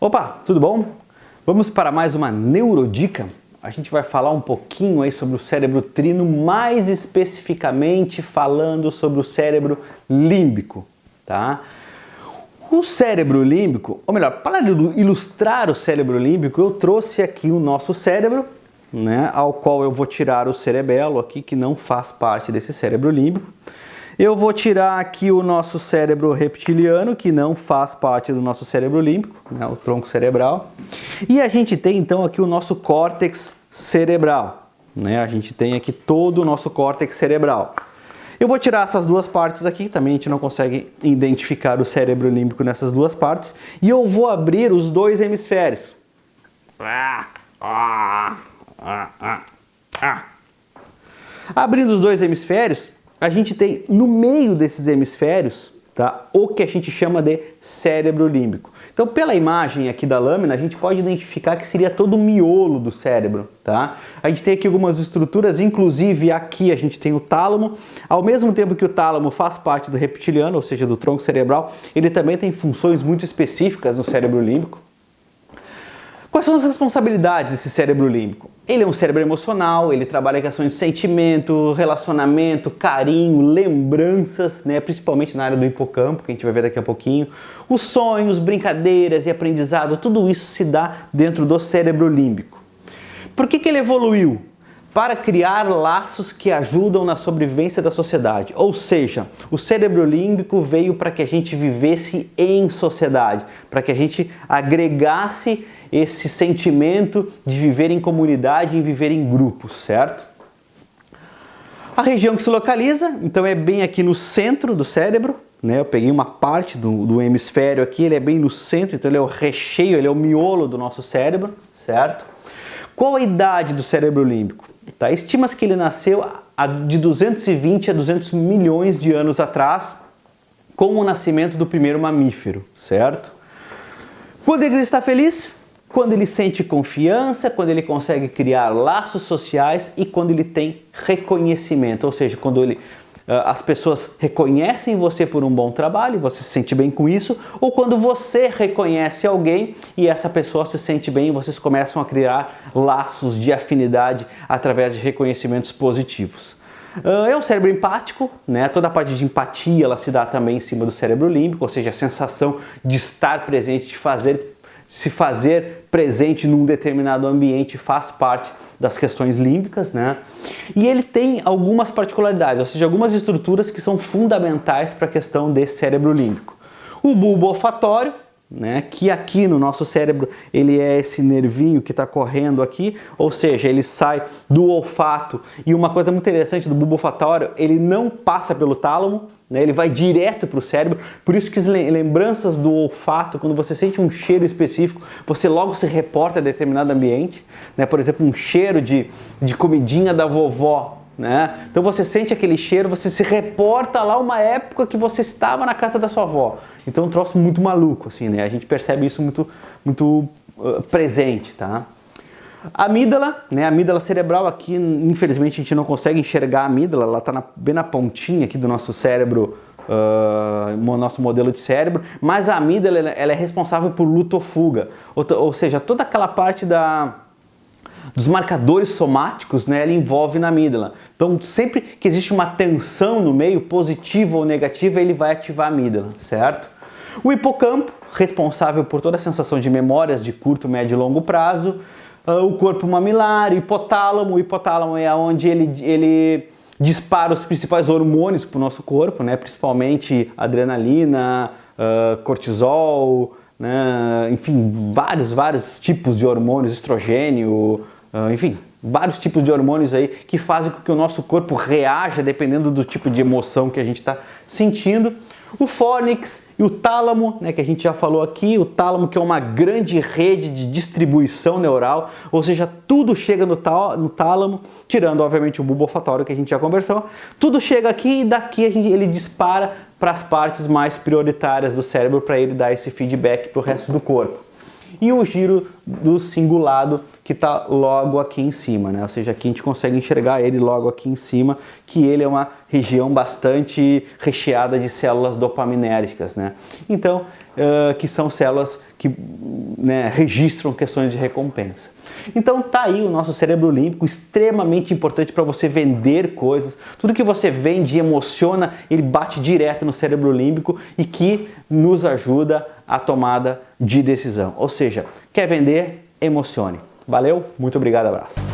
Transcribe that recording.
Opa, tudo bom? Vamos para mais uma Neurodica. A gente vai falar um pouquinho aí sobre o cérebro trino, mais especificamente falando sobre o cérebro límbico, tá? O cérebro límbico, ou melhor, para ilustrar o cérebro límbico, eu trouxe aqui o nosso cérebro, né, ao qual eu vou tirar o cerebelo aqui, que não faz parte desse cérebro límbico. Eu vou tirar aqui o nosso cérebro reptiliano, que não faz parte do nosso cérebro límbico, né, o tronco cerebral. E a gente tem então aqui o nosso córtex cerebral, né? A gente tem aqui todo o nosso córtex cerebral. Eu vou tirar essas duas partes aqui, também a gente não consegue identificar o cérebro límbico nessas duas partes. E eu vou abrir os dois hemisférios. Abrindo os dois hemisférios, a gente tem no meio desses hemisférios, tá, o que a gente chama de cérebro límbico. Então, pela imagem aqui da lâmina, a gente pode identificar que seria todo o miolo do cérebro, tá? A gente tem aqui algumas estruturas, inclusive aqui a gente tem o tálamo. Ao mesmo tempo que o tálamo faz parte do reptiliano, ou seja, do tronco cerebral, ele também tem funções muito específicas no cérebro límbico. Quais são as responsabilidades desse cérebro límbico? Ele é um cérebro emocional, ele trabalha questões de sentimento, relacionamento, carinho, lembranças, né? Principalmente na área do hipocampo, que a gente vai ver daqui a pouquinho. Os sonhos, brincadeiras e aprendizado, tudo isso se dá dentro do cérebro límbico. Por que ele evoluiu? Para criar laços que ajudam na sobrevivência da sociedade. Ou seja, o cérebro límbico veio para que a gente vivesse em sociedade, para que a gente agregasse esse sentimento de viver em comunidade e viver em grupos, certo? A região que se localiza, então, é bem aqui no centro do cérebro, né? Eu peguei uma parte do hemisfério aqui, ele é bem no centro, então ele é o recheio, ele é o miolo do nosso cérebro, certo? Qual a idade do cérebro límbico? Tá? Estima-se que ele nasceu de 220 a 200 milhões de anos atrás, com o nascimento do primeiro mamífero, certo? Quando ele está feliz? Quando ele sente confiança, quando ele consegue criar laços sociais e quando ele tem reconhecimento, ou seja, quando as pessoas reconhecem você por um bom trabalho, você se sente bem com isso, ou quando você reconhece alguém e essa pessoa se sente bem e vocês começam a criar laços de afinidade através de reconhecimentos positivos. É um cérebro empático, né? Toda a parte de empatia ela se dá também em cima do cérebro límbico, ou seja, a sensação de estar presente, de se fazer presente num determinado ambiente faz parte das questões límbicas, né? E ele tem algumas particularidades, ou seja, algumas estruturas que são fundamentais para a questão desse cérebro límbico. O bulbo olfatório, né, que aqui no nosso cérebro ele é esse nervinho que está correndo aqui, ou seja, ele sai do olfato. E uma coisa muito interessante do bulbo olfatório, ele não passa pelo tálamo, né, ele vai direto para o cérebro, por isso que as lembranças do olfato, quando você sente um cheiro específico, você logo se reporta a determinado ambiente, né, por exemplo, um cheiro de comidinha da vovó, né? Então você sente aquele cheiro, você se reporta lá uma época que você estava na casa da sua avó. Então é um troço muito maluco, assim, né? A gente percebe isso muito presente, tá? A amígdala, né? A amígdala cerebral aqui, infelizmente a gente não consegue enxergar a amígdala, ela está bem na pontinha aqui do nosso cérebro, nosso modelo de cérebro, mas a amígdala ela é responsável por luta ou fuga, ou seja, toda aquela parte dos marcadores somáticos, né, ela envolve na amígdala. Então, sempre que existe uma tensão no meio, positiva ou negativa, ele vai ativar a amígdala, certo? O hipocampo, responsável por toda a sensação de memórias de curto, médio e longo prazo. O corpo mamilar, o hipotálamo é onde ele dispara os principais hormônios para o nosso corpo, né, principalmente adrenalina, cortisol, né, enfim, vários tipos de hormônios, estrogênio, enfim, vários tipos de hormônios aí que fazem com que o nosso corpo reaja dependendo do tipo de emoção que a gente está sentindo. O fórnix e o tálamo, né, que a gente já falou aqui, o tálamo que é uma grande rede de distribuição neural, ou seja, tudo chega no tálamo, tirando obviamente o bulbo olfatório que a gente já conversou, tudo chega aqui e daqui ele dispara para as partes mais prioritárias do cérebro para ele dar esse feedback para o resto do corpo. E o giro do cingulado que está logo aqui em cima, né? Ou seja, aqui a gente consegue enxergar ele logo aqui em cima, que ele é uma região bastante recheada de células dopaminérgicas, né? Então, que são células que, né, registram questões de recompensa. Então tá aí o nosso cérebro límbico, extremamente importante para você vender coisas. Tudo que você vende e emociona, ele bate direto no cérebro límbico e que nos ajuda a tomada de decisão. Ou seja, quer vender? Emocione. Valeu, muito obrigado, abraço.